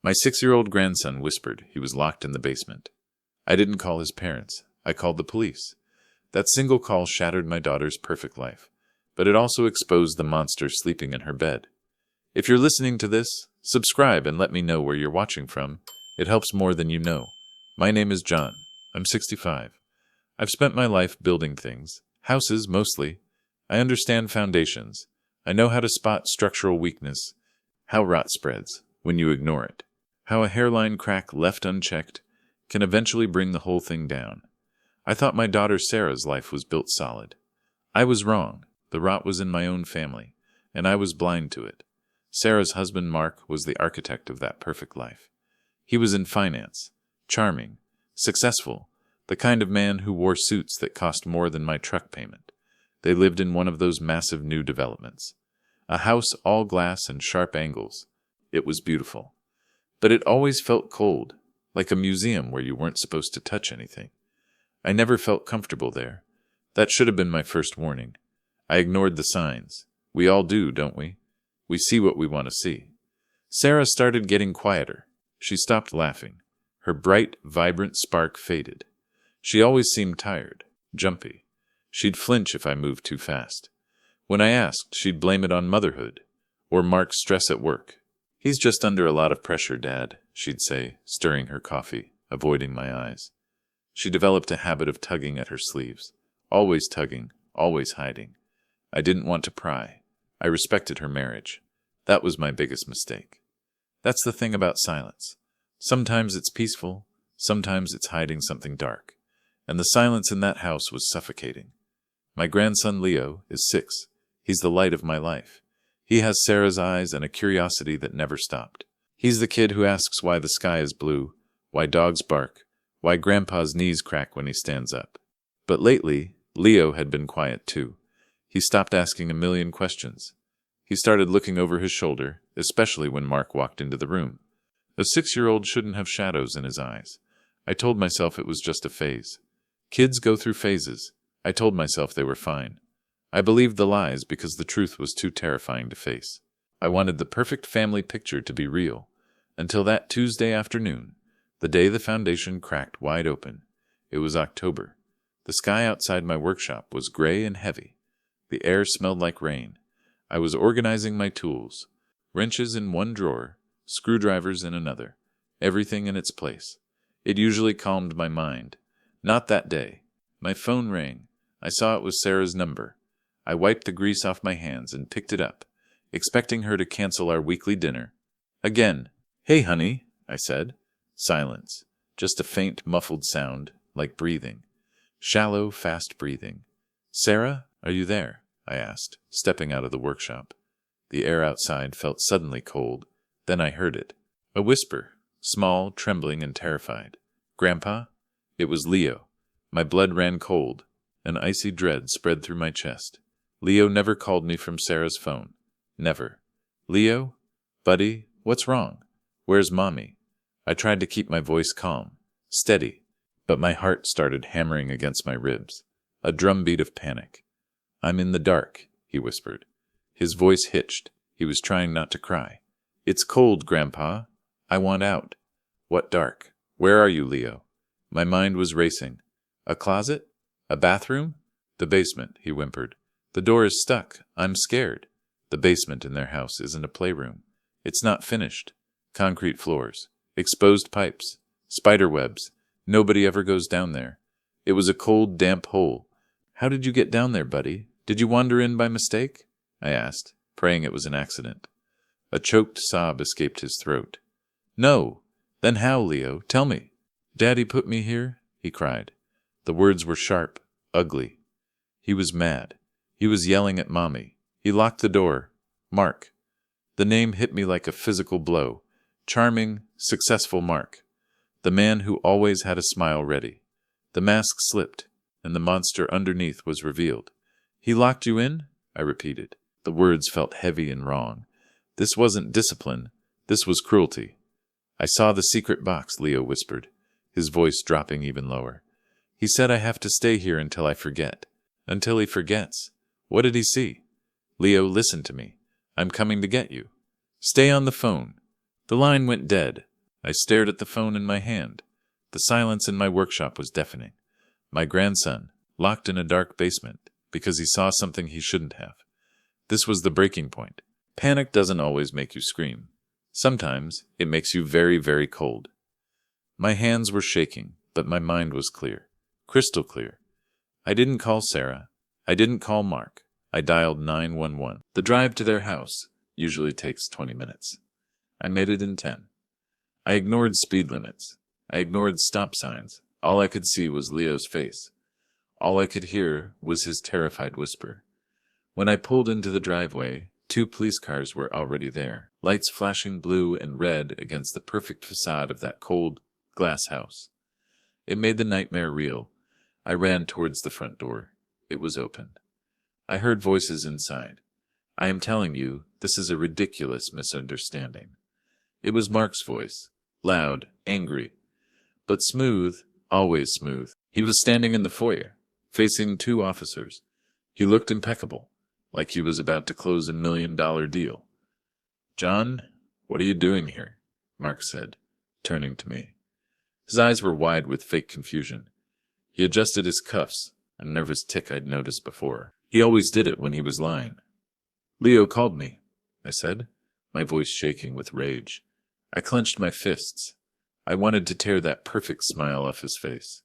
My 6-year-old grandson whispered he was locked in the basement. I didn't call his parents. I called the police. That single call shattered my daughter's perfect life, but it also exposed the monster sleeping in her bed. If you're listening to this, subscribe and let me know where you're watching from. It helps more than you know. My name is John. I'm 65. I've spent my life building things, houses mostly. I understand foundations. I know how to spot structural weakness, how rot spreads when you ignore it, how a hairline crack left unchecked can eventually bring the whole thing down. I thought my daughter Sarah's life was built solid. I was wrong. The rot was in my own family, and I was blind to it. Sarah's husband Mark was the architect of that perfect life. He was in finance, charming, successful, the kind of man who wore suits that cost more than my truck payment. They lived in one of those massive new developments. A house all glass and sharp angles. It was beautiful. But it always felt cold, like a museum where you weren't supposed to touch anything. I never felt comfortable there. That should have been my first warning. I ignored the signs. We all do, don't we? We see what we want to see. Sarah started getting quieter. She stopped laughing. Her bright, vibrant spark faded. She always seemed tired, jumpy. She'd flinch if I moved too fast. When I asked, she'd blame it on motherhood, or Mark's stress at work. "He's just under a lot of pressure, Dad," she'd say, stirring her coffee, avoiding my eyes. She developed a habit of tugging at her sleeves. Always tugging, always hiding. I didn't want to pry. I respected her marriage. That was my biggest mistake. That's the thing about silence. Sometimes it's peaceful, sometimes it's hiding something dark. And the silence in that house was suffocating. My grandson Leo is 6. He's the light of my life. He has Sarah's eyes and a curiosity that never stopped. He's the kid who asks why the sky is blue, why dogs bark, why Grandpa's knees crack when he stands up. But lately, Leo had been quiet too. He stopped asking a million questions. He started looking over his shoulder, especially when Mark walked into the room. A 6-year-old shouldn't have shadows in his eyes. I told myself it was just a phase. Kids go through phases. I told myself they were fine. I believed the lies because the truth was too terrifying to face. I wanted the perfect family picture to be real, until that Tuesday afternoon, the day the foundation cracked wide open. It was October. The sky outside my workshop was gray and heavy. The air smelled like rain. I was organizing my tools. Wrenches in one drawer, screwdrivers in another, everything in its place. It usually calmed my mind. Not that day. My phone rang. I saw it was Sarah's number. I wiped the grease off my hands and picked it up, expecting her to cancel our weekly dinner. Again. "Hey, honey," I said. Silence. Just a faint, muffled sound, like breathing. Shallow, fast breathing. "Sarah, are you there?" I asked, stepping out of the workshop. The air outside felt suddenly cold. Then I heard it. A whisper, small, trembling, and terrified. "Grandpa?" It was Leo. My blood ran cold. An icy dread spread through my chest. Leo never called me from Sarah's phone. Never. "Leo? Buddy, what's wrong? Where's Mommy?" I tried to keep my voice calm, steady, but my heart started hammering against my ribs. A drumbeat of panic. "I'm in the dark," he whispered. His voice hitched. He was trying not to cry. "It's cold, Grandpa. I want out." "What dark? Where are you, Leo?" My mind was racing. "A closet? A bathroom?" "The basement," he whimpered. "The door is stuck. I'm scared." The basement in their house isn't a playroom. It's not finished. Concrete floors. Exposed pipes. Spider webs. Nobody ever goes down there. It was a cold, damp hole. "How did you get down there, buddy? Did you wander in by mistake?" I asked, praying it was an accident. A choked sob escaped his throat. "No. Then how, Leo? Tell me." "Daddy put me here," he cried. The words were sharp, ugly. He was mad. He was yelling at Mommy. He locked the door. Mark. The name hit me like a physical blow. Charming, successful Mark. The man who always had a smile ready. The mask slipped, and the monster underneath was revealed. "He locked you in?" I repeated. The words felt heavy and wrong. This wasn't discipline. This was cruelty. "I saw the secret box," Leo whispered, his voice dropping even lower. "He said I have to stay here until I forget." Until he forgets. What did he see? "Leo, listen to me. I'm coming to get you." "Stay on the phone." The line went dead. I stared at the phone in my hand. The silence in my workshop was deafening. My grandson, locked in a dark basement, because he saw something he shouldn't have. This was the breaking point. Panic doesn't always make you scream. Sometimes it makes you very, very cold. My hands were shaking, but my mind was clear. Crystal clear. I didn't call Sarah. I didn't call Mark. I dialed 911. The drive to their house usually takes 20 minutes. I made it in 10. I ignored speed limits. I ignored stop signs. All I could see was Leo's face. All I could hear was his terrified whisper. When I pulled into the driveway, 2 police cars were already there, lights flashing blue and red against the perfect facade of that cold, glass house. It made the nightmare real. I ran towards the front door. It was open. I heard voices inside. I am telling you, this is a ridiculous misunderstanding. It was Mark's voice, loud, angry, but smooth, always smooth. He was standing in the foyer, facing 2 officers. He looked impeccable, like he was about to close $1 million deal. "John, what are you doing here?" Mark said, turning to me. His eyes were wide with fake confusion. He adjusted his cuffs, a nervous tic I'd noticed before. He always did it when he was lying. "Leo called me," I said, my voice shaking with rage. I clenched my fists. I wanted to tear that perfect smile off his face.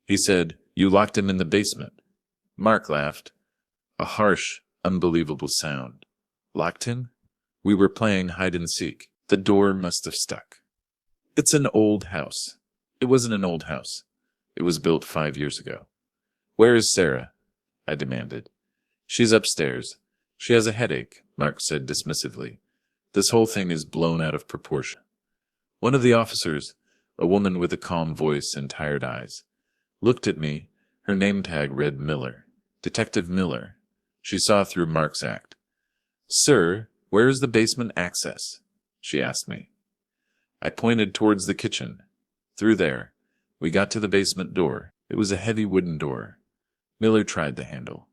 He said, "You locked him in the basement." Mark laughed. A harsh, unbelievable sound. Locked him? We were playing hide and seek. The door must have stuck. It's an old house. It wasn't an old house. It was built 5 years ago. "Where is Sarah?" I demanded. "She's upstairs. She has a headache," Mark said dismissively. "This whole thing is blown out of proportion." One of the officers, a woman with a calm voice and tired eyes, looked at me. Her name tag read Miller. Detective Miller. She saw through Mark's act. "Sir, where is the basement access?" she asked me. I pointed towards the kitchen. "Through there." We got to the basement door. It was a heavy wooden door. Miller tried the handle.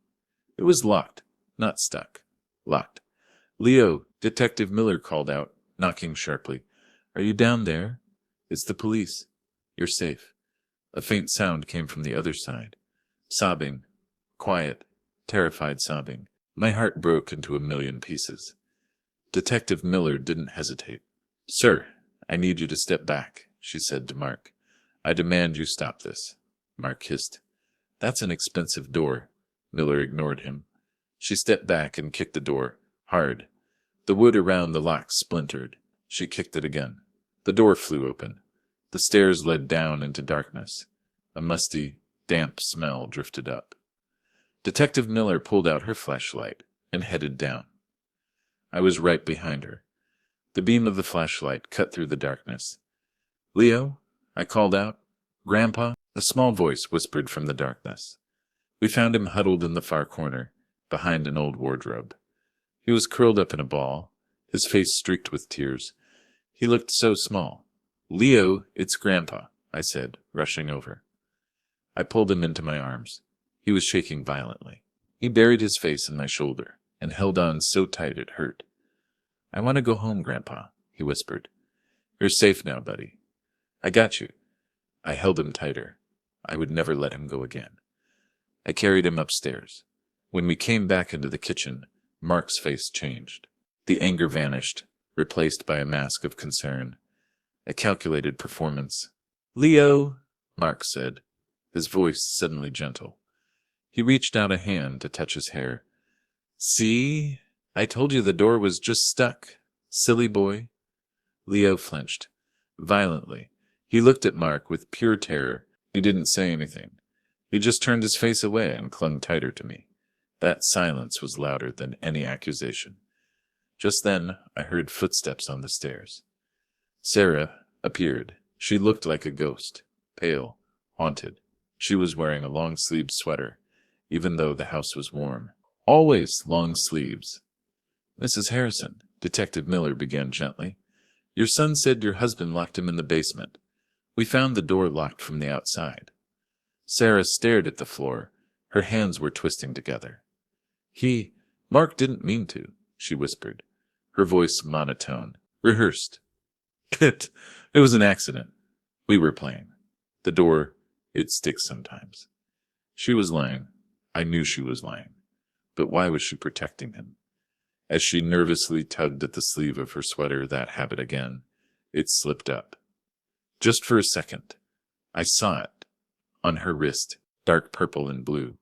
It was locked, not stuck. Locked. "Leo," Detective Miller called out, knocking sharply. "Are you down there? It's the police. You're safe." A faint sound came from the other side. Sobbing. Quiet, terrified sobbing. My heart broke into a million pieces. Detective Miller didn't hesitate. "Sir, I need you to step back," she said to Mark. "I demand you stop this." Mark hissed. "That's an expensive door." Miller ignored him. She stepped back and kicked the door, hard. The wood around the lock splintered. She kicked it again. The door flew open. The stairs led down into darkness. A musty, damp smell drifted up. Detective Miller pulled out her flashlight and headed down. I was right behind her. The beam of the flashlight cut through the darkness. "Leo?" I called out. "Grandpa?" A small voice whispered from the darkness. We found him huddled in the far corner, behind an old wardrobe. He was curled up in a ball, his face streaked with tears. He looked so small. "Leo, it's Grandpa," I said, rushing over. I pulled him into my arms. He was shaking violently. He buried his face in my shoulder and held on so tight it hurt. "I want to go home, Grandpa," he whispered. "You're safe now, buddy. I got you." I held him tighter. I would never let him go again. I carried him upstairs. When we came back into the kitchen, Mark's face changed. The anger vanished, replaced by a mask of concern, a calculated performance. "Leo," Mark said, his voice suddenly gentle. He reached out a hand to touch his hair. "See? I told you the door was just stuck. Silly boy." Leo flinched. Violently. He looked at Mark with pure terror. He didn't say anything. He just turned his face away and clung tighter to me. That silence was louder than any accusation. Just then, I heard footsteps on the stairs. Sarah appeared. She looked like a ghost, pale, haunted. She was wearing a long-sleeved sweater, even though the house was warm. Always long sleeves. "Mrs. Harrison," Detective Miller began gently, "your son said your husband locked him in the basement. We found the door locked from the outside." Sarah stared at the floor. Her hands were twisting together. Mark didn't mean to," she whispered, her voice monotone, rehearsed. It was an accident. We were playing. The door, it sticks sometimes. She was lying. I knew she was lying. But why was she protecting him? As she nervously tugged at the sleeve of her sweater, that habit again, it slipped up. Just for a second. I saw it. On her wrist, dark purple and blue.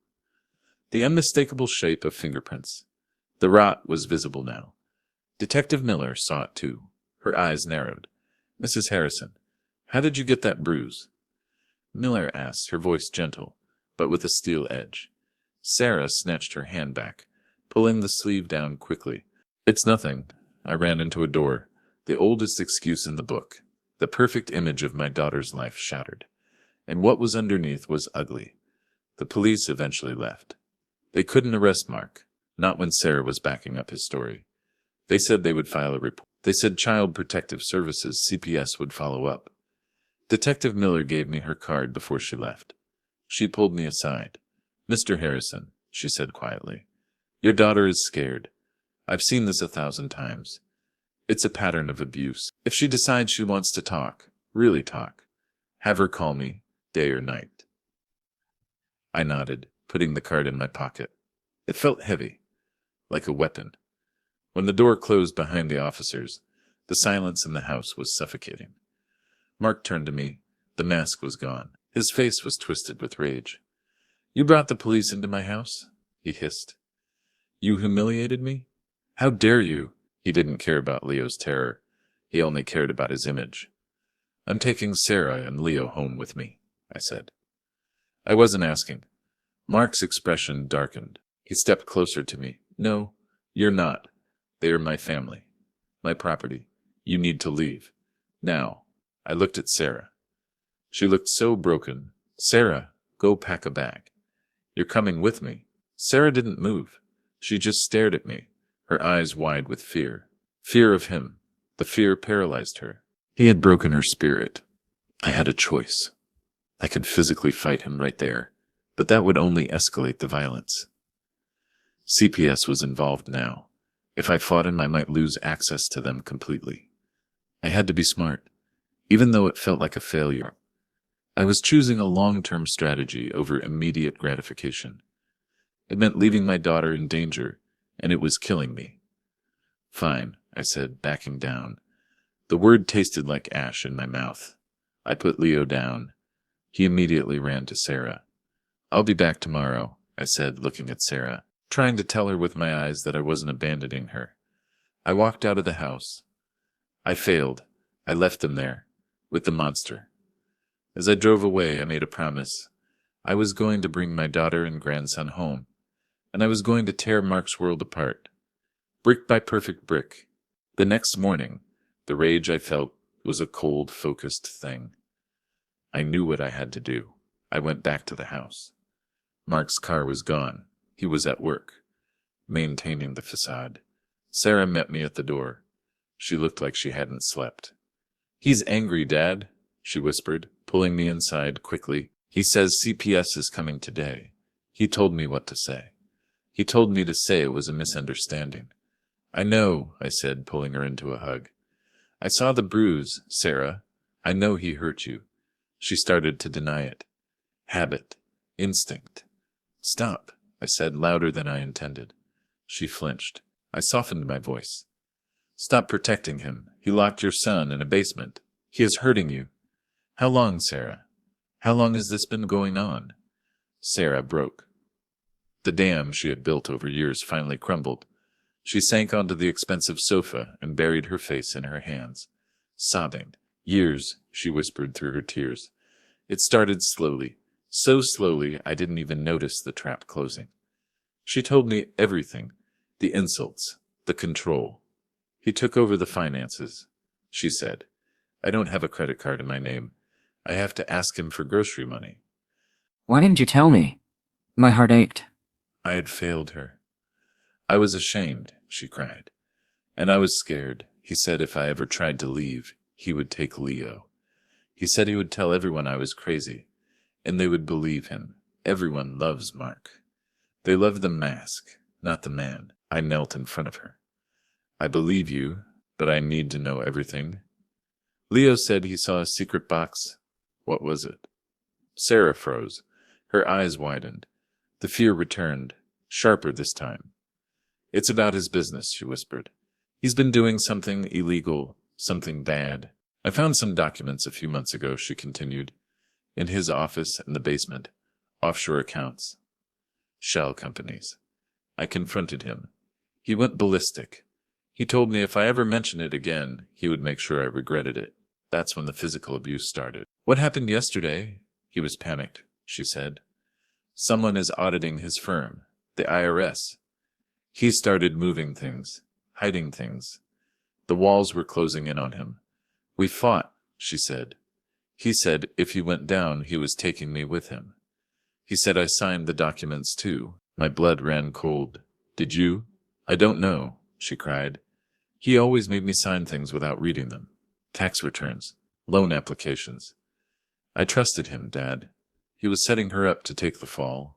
The unmistakable shape of fingerprints. The rot was visible now. Detective Miller saw it too. Her eyes narrowed. "Mrs. Harrison, how did you get that bruise?" Miller asked, her voice gentle, but with a steel edge. Sarah snatched her hand back, pulling the sleeve down quickly. "It's nothing. I ran into a door. The oldest excuse in the book. The perfect image of my daughter's life shattered. And what was underneath was ugly. The police eventually left. They couldn't arrest Mark, not when Sarah was backing up his story. They said they would file a report. They said Child Protective Services, CPS, would follow up. Detective Miller gave me her card before she left. She pulled me aside. "Mr. Harrison," she said quietly, "your daughter is scared. I've seen this 1,000 times. It's a pattern of abuse. If she decides she wants to talk, really talk, have her call me, day or night." I nodded, putting the card in my pocket. It felt heavy, like a weapon. When the door closed behind the officers, the silence in the house was suffocating. Mark turned to me. The mask was gone. His face was twisted with rage. "You brought the police into my house?" he hissed. "You humiliated me? How dare you?" He didn't care about Leo's terror. He only cared about his image. "I'm taking Sarah and Leo home with me," I said. I wasn't asking. Mark's expression darkened. He stepped closer to me. "No, you're not. They are my family. My property. You need to leave. Now." I looked at Sarah. She looked so broken. "Sarah, go pack a bag. You're coming with me." Sarah didn't move. She just stared at me, her eyes wide with fear. Fear of him. The fear paralyzed her. He had broken her spirit. I had a choice. I could physically fight him right there, but that would only escalate the violence. CPS was involved now. If I fought him, I might lose access to them completely. I had to be smart, even though it felt like a failure. I was choosing a long-term strategy over immediate gratification. It meant leaving my daughter in danger, and it was killing me. "Fine," I said, backing down. The word tasted like ash in my mouth. I put Leo down. He immediately ran to Sarah. "I'll be back tomorrow," I said, looking at Sarah, trying to tell her with my eyes that I wasn't abandoning her. I walked out of the house. I failed. I left them there, with the monster. As I drove away, I made a promise. I was going to bring my daughter and grandson home, and I was going to tear Mark's world apart, brick by perfect brick. The next morning, the rage I felt was a cold, focused thing. I knew what I had to do. I went back to the house. Mark's car was gone. He was at work, maintaining the facade. Sarah met me at the door. She looked like she hadn't slept. "He's angry, Dad," she whispered, pulling me inside quickly. "He says CPS is coming today. He told me what to say. He told me to say it was a misunderstanding." "I know," I said, pulling her into a hug. "I saw the bruise, Sarah. I know he hurt you." She started to deny it. "Habit. Instinct." "Stop," I said, louder than I intended. She flinched. I softened my voice. "Stop protecting him. He locked your son in a basement. He is hurting you." "How long, Sarah? How long has this been going on?" Sarah broke. The dam she had built over years finally crumbled. She sank onto the expensive sofa and buried her face in her hands, sobbing. "Years," she whispered through her tears. "It started slowly, so slowly I didn't even notice the trap closing. She told me everything, the insults, the control. He took over the finances," she said. "I don't have a credit card in my name. I have to ask him for grocery money." Why didn't you tell me? My heart ached. I had failed her. "I was ashamed," she cried. "And I was scared. He said if I ever tried to leave, he would take Leo. He said he would tell everyone I was crazy, and they would believe him. Everyone loves Mark. They love the mask, not the man." I knelt in front of her. "I believe you, but I need to know everything." Leo said he saw a secret box. What was it? Sarah froze. Her eyes widened. The fear returned, sharper this time. It's about his business, she whispered. He's been doing something illegal, something bad. I found some documents a few months ago, she continued. In his office in the basement. Offshore accounts. Shell companies. I confronted him. He went ballistic. He told me if I ever mentioned it again, he would make sure I regretted it. That's when the physical abuse started. What happened yesterday? He was panicked, she said. Someone is auditing his firm, the IRS. He started moving things, hiding things. The walls were closing in on him. We fought, she said. He said if he went down, he was taking me with him. He said I signed the documents too. My blood ran cold. Did you? I don't know, she cried. He always made me sign things without reading them. Tax returns, loan applications. I trusted him, Dad. He was setting her up to take the fall.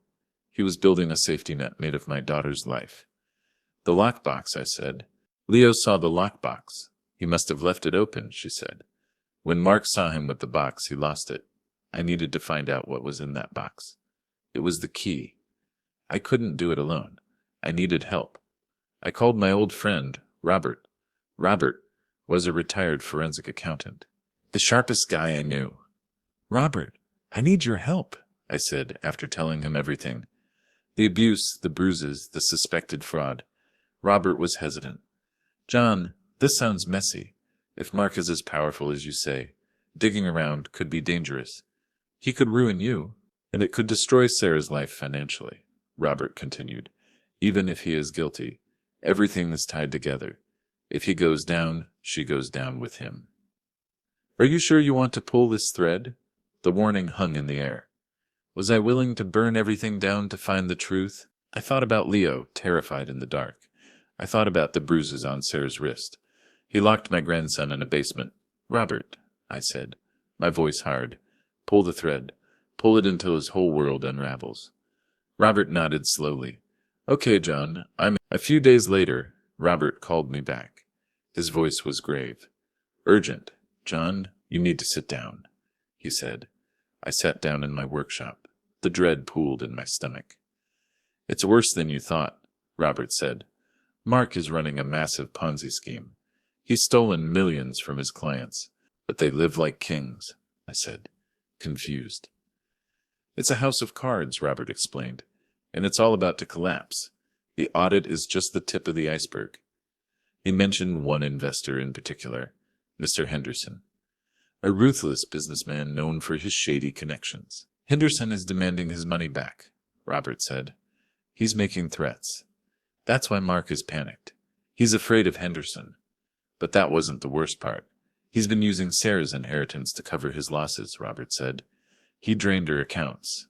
He was building a safety net made of my daughter's life. The lockbox, I said. Leo saw the lockbox. He must have left it open, she said. When Mark saw him with the box, he lost it. I needed to find out what was in that box. It was the key. I couldn't do it alone. I needed help. I called my old friend, Robert. Robert was a retired forensic accountant. The sharpest guy I knew. Robert, I need your help, I said after telling him everything. The abuse, the bruises, the suspected fraud. Robert was hesitant. John, this sounds messy. If Mark is as powerful as you say, digging around could be dangerous. He could ruin you, and it could destroy Sarah's life financially, Robert continued. Even if he is guilty, everything is tied together. If he goes down, she goes down with him. Are you sure you want to pull this thread? The warning hung in the air. Was I willing to burn everything down to find the truth? I thought about Leo, terrified in the dark. I thought about the bruises on Sarah's wrist. He locked my grandson in a basement. Robert, I said, my voice hard, pull the thread. Pull it until his whole world unravels. Robert nodded slowly. Okay, John, A few days later, Robert called me back. His voice was grave. Urgent. John, you need to sit down, he said. I sat down in my workshop. The dread pooled in my stomach. It's worse than you thought, Robert said. Mark is running a massive Ponzi scheme. He's stolen millions from his clients, but they live like kings, I said, confused. It's a house of cards, Robert explained, and it's all about to collapse. The audit is just the tip of the iceberg. He mentioned one investor in particular, Mr. Henderson, a ruthless businessman known for his shady connections. Henderson is demanding his money back, Robert said. He's making threats. That's why Mark is panicked. He's afraid of Henderson. But that wasn't the worst part. He's been using Sarah's inheritance to cover his losses, Robert said. He drained her accounts.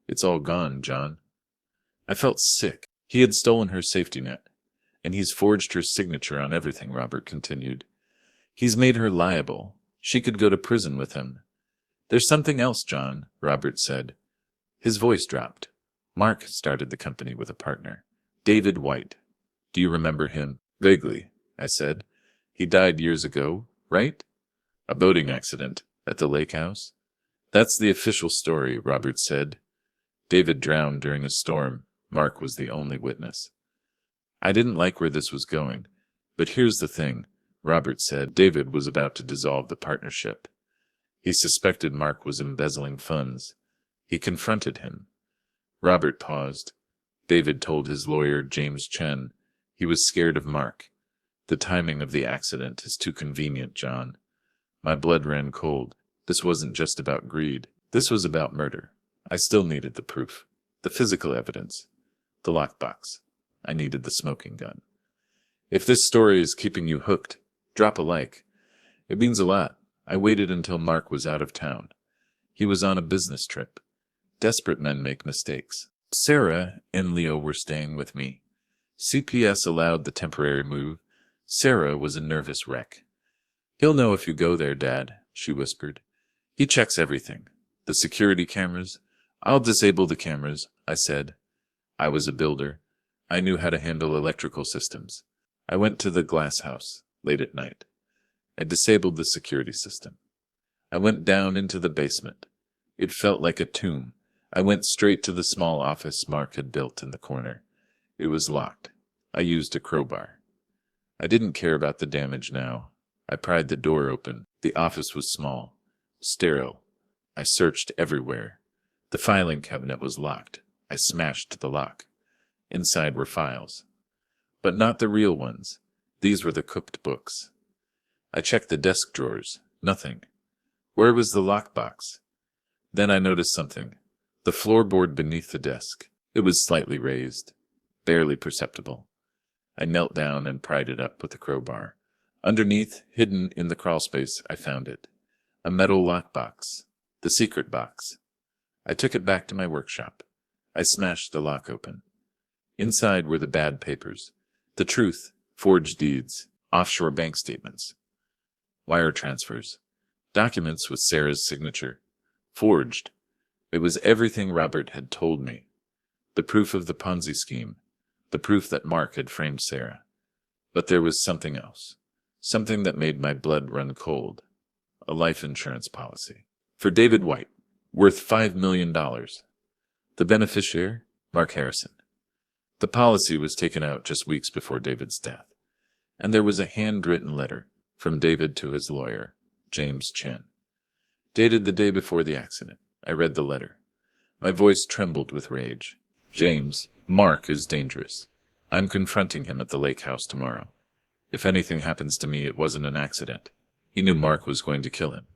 It's all gone, John. I felt sick. He had stolen her safety net, and he's forged her signature on everything, Robert continued. He's made her liable. She could go to prison with him. There's something else, John, Robert said. His voice dropped. Mark started the company with a partner, David White. Do you remember him? Vaguely, I said. He died years ago, right? A boating accident at the lake house? That's the official story, Robert said. David drowned during a storm. Mark was the only witness. I didn't like where this was going, but here's the thing, Robert said. David was about to dissolve the partnership. He suspected Mark was embezzling funds. He confronted him. Robert paused. David told his lawyer, James Chen, he was scared of Mark. The timing of the accident is too convenient, John. My blood ran cold. This wasn't just about greed. This was about murder. I still needed the proof, the physical evidence, the lockbox. I needed the smoking gun. If this story is keeping you hooked, drop a like. It means a lot. I waited until Mark was out of town. He was on a business trip. Desperate men make mistakes. Sarah and Leo were staying with me. CPS allowed the temporary move. Sarah was a nervous wreck. He'll know if you go there, Dad, she whispered. He checks everything. The security cameras. I'll disable the cameras, I said. I was a builder. I knew how to handle electrical systems. I went to the glass house late at night. I disabled the security system. I went down into the basement. It felt like a tomb. I went straight to the small office Mark had built in the corner. It was locked. I used a crowbar. I didn't care about the damage now. I pried the door open. The office was small, sterile. I searched everywhere. The filing cabinet was locked. I smashed the lock. Inside were files. But not the real ones. These were the cooked books. I checked the desk drawers. Nothing. Where was the lockbox? Then I noticed something. The floorboard beneath the desk. It was slightly raised, barely perceptible. I knelt down and pried it up with a crowbar. Underneath, hidden in the crawlspace, I found it. A metal lockbox. The secret box. I took it back to my workshop. I smashed the lock open. Inside were the bad papers. The truth, forged deeds, offshore bank statements, wire transfers, documents with Sarah's signature. Forged. It was everything Robert had told me. The proof of the Ponzi scheme. The proof that Mark had framed Sarah. But there was something else. Something that made my blood run cold. A life insurance policy. For David White. Worth $5 million. The beneficiary? Mark Harrison. The policy was taken out just weeks before David's death. And there was a handwritten letter from David to his lawyer, James Chen. Dated the day before the accident. I read the letter. My voice trembled with rage. James, Mark is dangerous. I'm confronting him at the lake house tomorrow. If anything happens to me, it wasn't an accident. He knew Mark was going to kill him.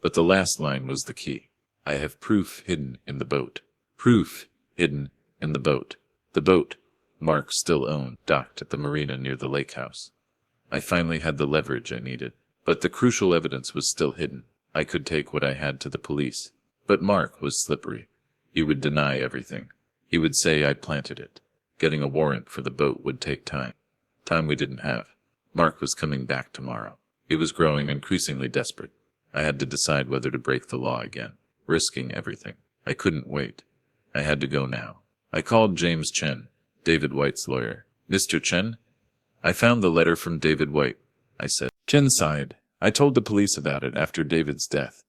But the last line was the key. I have proof hidden in the boat. Proof hidden in the boat. The boat Mark still owned, docked at the marina near the lake house. I finally had the leverage I needed. But the crucial evidence was still hidden. I could take what I had to the police. But Mark was slippery. He would deny everything. He would say I planted it. Getting a warrant for the boat would take time. Time we didn't have. Mark was coming back tomorrow. He was growing increasingly desperate. I had to decide whether to break the law again, risking everything. I couldn't wait. I had to go now. I called James Chen, David White's lawyer. Mr. Chen? I found the letter from David White, I said. Chen sighed. I told the police about it after David's death,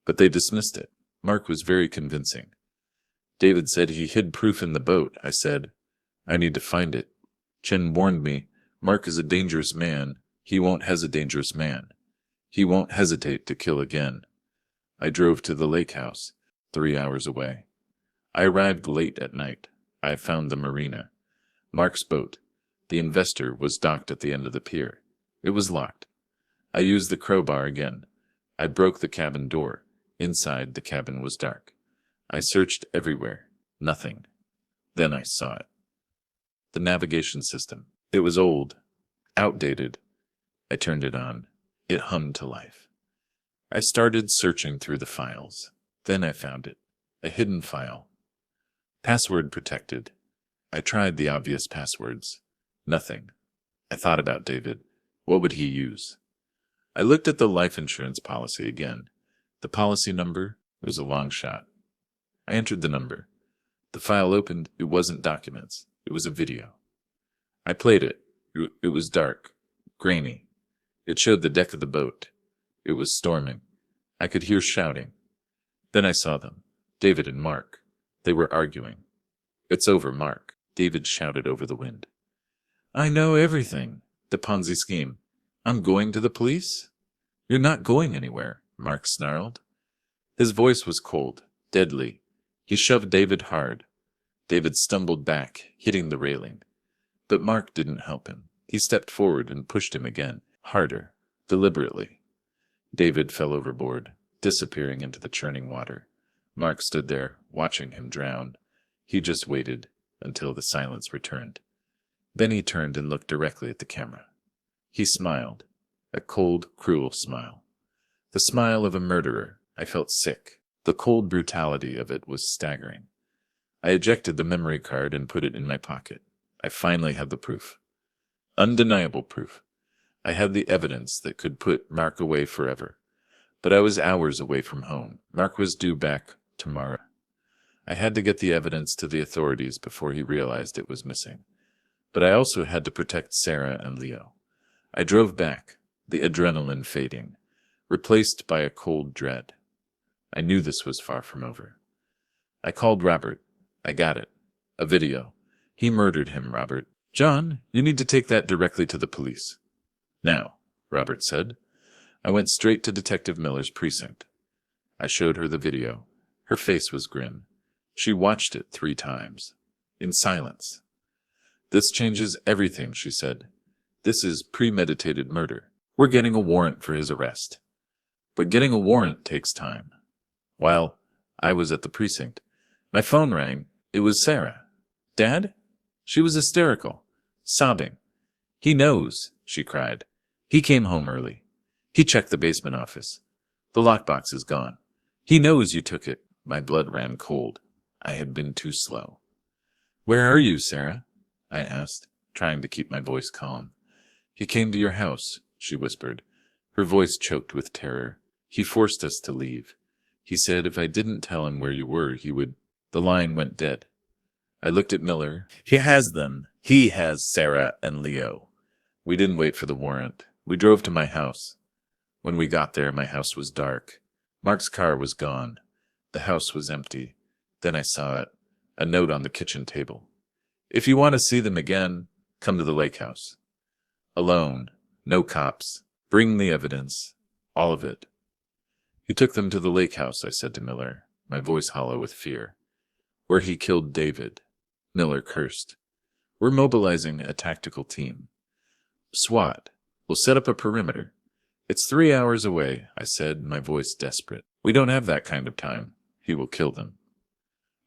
but they dismissed it. Mark was very convincing. David said he hid proof in the boat. I said, I need to find it. Chen warned me, Mark is a dangerous man. He won't hesitate. Dangerous man. He won't hesitate to kill again. I drove to the lake house, 3 hours away. I arrived late at night. I found the marina. Mark's boat, the investor, was docked at the end of the pier. It was locked. I used the crowbar again. I broke the cabin door. Inside, the cabin was dark. I searched everywhere. Nothing. Then I saw it. The navigation system. It was old. Outdated. I turned it on. It hummed to life. I started searching through the files. Then I found it. A hidden file. Password protected. I tried the obvious passwords. Nothing. I thought about David. What would he use? I looked at the life insurance policy again. The policy number was a long shot. I entered the number. The file opened. It wasn't documents. It was a video. I played it. It was dark, grainy. It showed the deck of the boat. It was storming. I could hear shouting. Then I saw them, David and Mark. They were arguing. It's over, Mark, David shouted over the wind. I know everything. The Ponzi scheme. I'm going to the police? You're not going anywhere, Mark snarled. His voice was cold, deadly. He shoved David hard. David stumbled back, hitting the railing. But Mark didn't help him. He stepped forward and pushed him again, harder, deliberately. David fell overboard, disappearing into the churning water. Mark stood there, watching him drown. He just waited until the silence returned. Then he turned and looked directly at the camera. He smiled, a cold, cruel smile. The smile of a murderer. I felt sick. The cold brutality of it was staggering. I ejected the memory card and put it in my pocket. I finally had the proof. Undeniable proof. I had the evidence that could put Mark away forever. But I was hours away from home. Mark was due back tomorrow. I had to get the evidence to the authorities before he realized it was missing. But I also had to protect Sarah and Leo. I drove back. the adrenaline fading, replaced by a cold dread. I knew this was far from over. I called Robert. I got it. A video. He murdered him, Robert. John, you need to take that directly to the police. Now, Robert said. I went straight to Detective Miller's precinct. I showed her the video. Her face was grim. She watched it 3 times. In silence. This changes everything, she said. This is premeditated murder. We're getting a warrant for his arrest. But getting a warrant takes time. While I was at the precinct, my phone rang. It was Sarah. Dad? She was hysterical, sobbing. He knows, she cried. He came home early. He checked the basement office. The lockbox is gone. He knows you took it. My blood ran cold. I had been too slow. Where are you, Sarah? I asked, trying to keep my voice calm. He came to your house, she whispered. Her voice choked with terror. He forced us to leave. He said if I didn't tell him where you were, he would... The line went dead. I looked at Miller. He has them. He has Sarah and Leo. We didn't wait for the warrant. We drove to my house. When we got there, my house was dark. Mark's car was gone. The house was empty. Then I saw it. A note on the kitchen table. If you want to see them again, come to the lake house. Alone. No cops. Bring the evidence. All of it. You took them to the lake house, I said to Miller, my voice hollow with fear. Where he killed David. Miller cursed. We're mobilizing a tactical team. SWAT. We'll set up a perimeter. It's 3 hours away, I said, my voice desperate. We don't have that kind of time. He will kill them.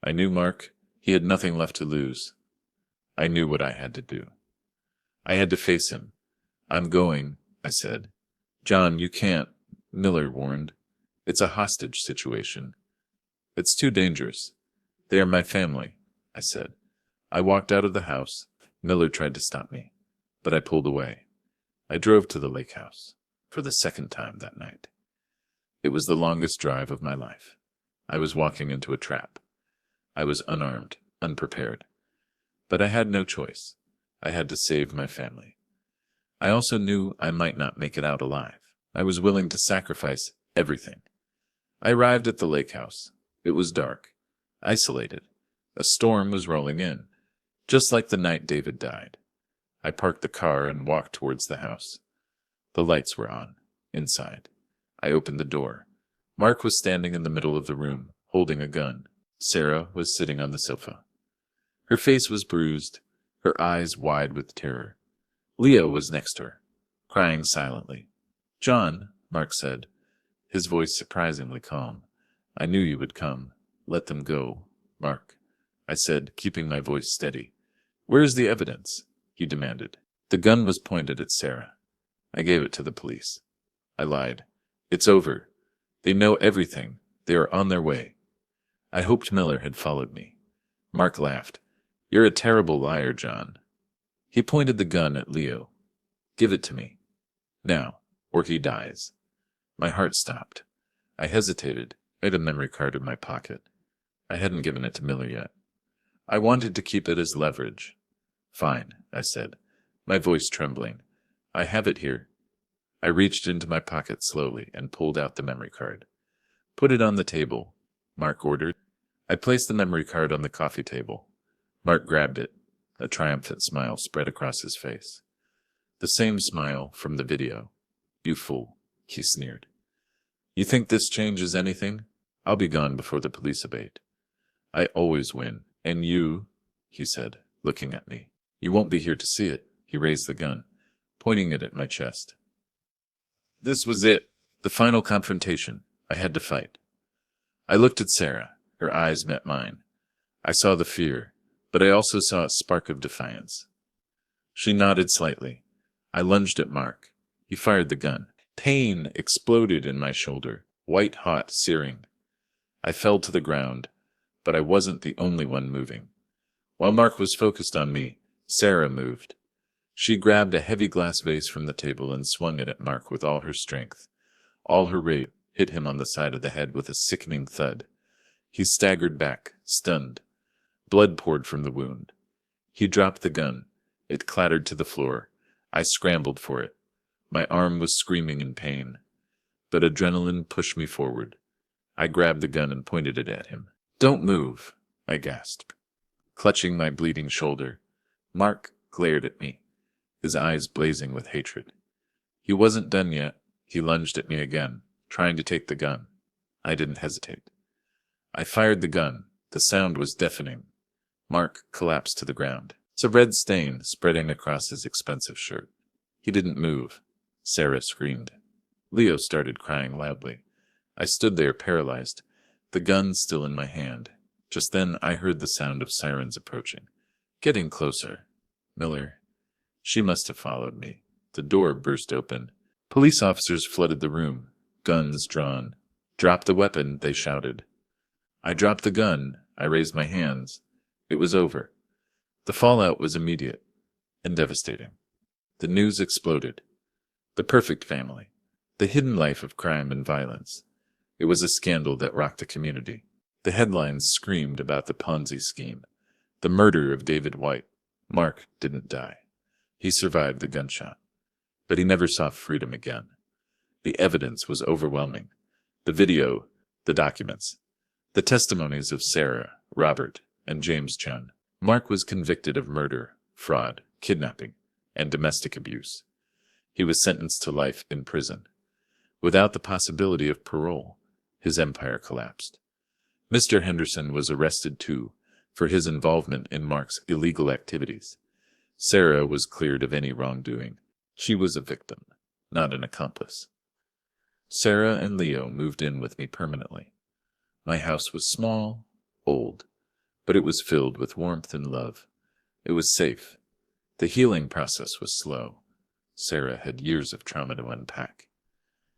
I knew Mark. He had nothing left to lose. I knew what I had to do. I had to face him. I'm going, I said. John, you can't, Miller warned. It's a hostage situation. It's too dangerous. They are my family, I said. I walked out of the house. Miller tried to stop me, but I pulled away. I drove to the lake house for the 2nd time that night. It was the longest drive of my life. I was walking into a trap. I was unarmed, unprepared. But I had no choice. I had to save my family. I also knew I might not make it out alive. I was willing to sacrifice everything. I arrived at the lake house. It was dark, isolated. A storm was rolling in, just like the night David died. I parked the car and walked towards the house. The lights were on, inside. I opened the door. Mark was standing in the middle of the room, holding a gun. Sarah was sitting on the sofa. Her face was bruised, her eyes wide with terror. Leo was next to her, crying silently. John, Mark said, his voice surprisingly calm. I knew you would come. Let them go, Mark, I said, keeping my voice steady. Where's the evidence? He demanded. The gun was pointed at Sarah. I gave it to the police. I lied. It's over. They know everything. They are on their way. I hoped Miller had followed me. Mark laughed. You're a terrible liar, John. He pointed the gun at Leo. Give it to me. Now, or he dies. My heart stopped. I hesitated. I had a memory card in my pocket. I hadn't given it to Miller yet. I wanted to keep it as leverage. Fine, I said, my voice trembling. I have it here. I reached into my pocket slowly and pulled out the memory card. Put it on the table, Mark ordered. I placed the memory card on the coffee table. Mark grabbed it. A triumphant smile spread across his face. The same smile from the video. You fool, he sneered. You think this changes anything? I'll be gone before the police abate. I always win. And you, he said, looking at me. You won't be here to see it. He raised the gun, pointing it at my chest. This was it. The final confrontation. I had to fight. I looked at Sarah. Her eyes met mine. I saw the fear, but I also saw a spark of defiance. She nodded slightly. I lunged at Mark. He fired the gun. Pain exploded in my shoulder, white-hot, searing. I fell to the ground, but I wasn't the only one moving. While Mark was focused on me, Sarah moved. She grabbed a heavy glass vase from the table and swung it at Mark with all her strength. All her weight hit him on the side of the head with a sickening thud. He staggered back, stunned. Blood poured from the wound. He dropped the gun. It clattered to the floor. I scrambled for it. My arm was screaming in pain, but adrenaline pushed me forward. I grabbed the gun and pointed it at him. "Don't move," I gasped, clutching my bleeding shoulder. Mark glared at me, his eyes blazing with hatred. He wasn't done yet. He lunged at me again, trying to take the gun. I didn't hesitate. I fired the gun. The sound was deafening. Mark collapsed to the ground. It's a red stain spreading across his expensive shirt. He didn't move. Sarah screamed. Leo started crying loudly. I stood there paralyzed, the gun still in my hand. Just then I heard the sound of sirens approaching, getting closer. Miller. She must have followed me. The door burst open. Police officers flooded the room, guns drawn. "Drop the weapon," they shouted. I dropped the gun. I raised my hands. It was over. The fallout was immediate and devastating. The news exploded. The perfect family. The hidden life of crime and violence. It was a scandal that rocked the community. The headlines screamed about the Ponzi scheme, the murder of David White. Mark didn't die. He survived the gunshot. But he never saw freedom again. The evidence was overwhelming. The video, the documents, the testimonies of Sarah, Robert, and James Chun. Mark was convicted of murder, fraud, kidnapping, and domestic abuse. He was sentenced to life in prison. Without the possibility of parole, his empire collapsed. Mr. Henderson was arrested too, for his involvement in Mark's illegal activities. Sarah was cleared of any wrongdoing. She was a victim, not an accomplice. Sarah and Leo moved in with me permanently. My house was small, old, but it was filled with warmth and love. It was safe. The healing process was slow. Sarah had years of trauma to unpack.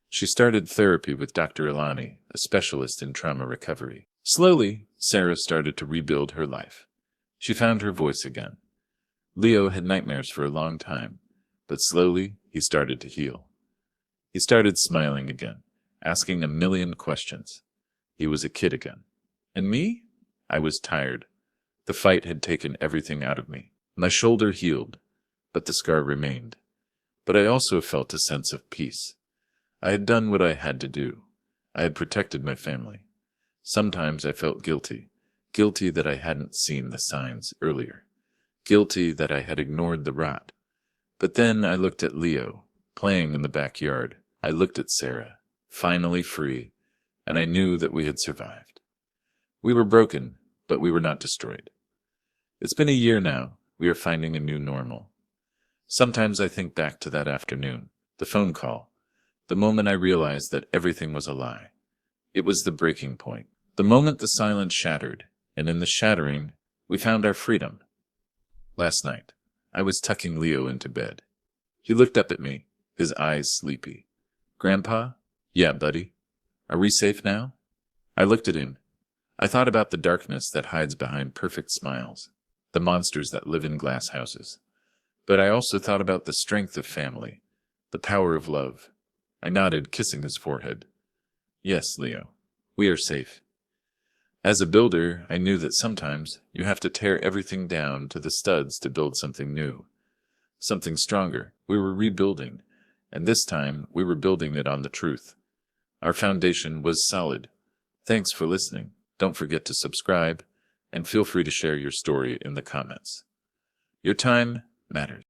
She started therapy with Dr. Ilani, a specialist in trauma recovery. Slowly, Sarah started to rebuild her life. She found her voice again. Leo had nightmares for a long time, but slowly he started to heal. He started smiling again, asking a million questions. He was a kid again. And me? I was tired. The fight had taken everything out of me. My shoulder healed, but the scar remained. But I also felt a sense of peace. I had done what I had to do. I had protected my family. Sometimes I felt guilty that I hadn't seen the signs earlier, guilty that I had ignored the rot. But then I looked at Leo, playing in the backyard. I looked at Sarah, finally free, and I knew that we had survived. We were broken, but we were not destroyed. It's been a year now. We are finding a new normal. Sometimes I think back to that afternoon, the phone call, the moment I realized that everything was a lie. It was the breaking point, the moment the silence shattered, and in the shattering, we found our freedom. Last night, I was tucking Leo into bed. He looked up at me, his eyes sleepy. "Grandpa?" "Yeah, buddy. Are we safe now?" I looked at him. I thought about the darkness that hides behind perfect smiles, the monsters that live in glass houses. But I also thought about the strength of family, the power of love. I nodded, kissing his forehead. "Yes, Leo, we are safe." As a builder, I knew that sometimes you have to tear everything down to the studs to build something new, something stronger. We were rebuilding, and this time we were building it on the truth. Our foundation was solid. Thanks for listening. Don't forget to subscribe, and feel free to share your story in the comments. Your time matters.